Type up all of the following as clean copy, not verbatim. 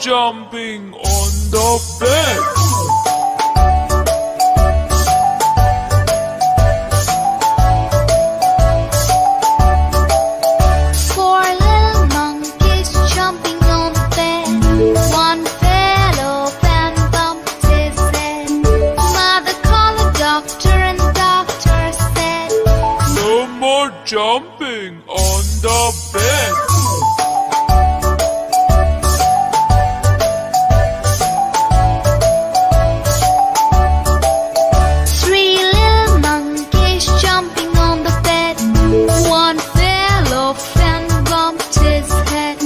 jumping on the bed. Four little monkeys jumping on the bed. One fell off and bumped his head. Mother called the doctor and the doctor said, No more jumping on the bed. Three little monkeys jumping on the bed. One fell off and bumped his head.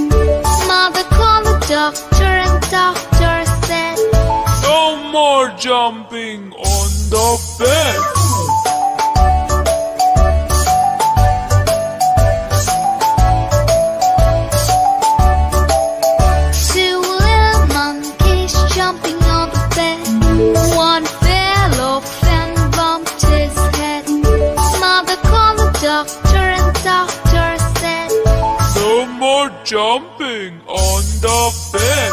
Mother called the doctor and the doctor said, No more jumping on the bed. Two little monkeys jumping on the bed. One fell off and bumped his head. Mother called the doctor and the doctor said, No more jumping on the bed.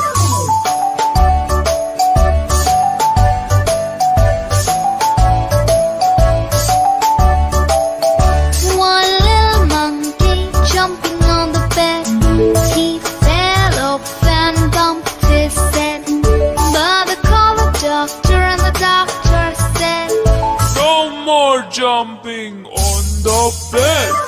One little monkey jumping on the bed. He fell off and bumped his head. Mother called the doctor and the doctor said, No more jumping on the bed.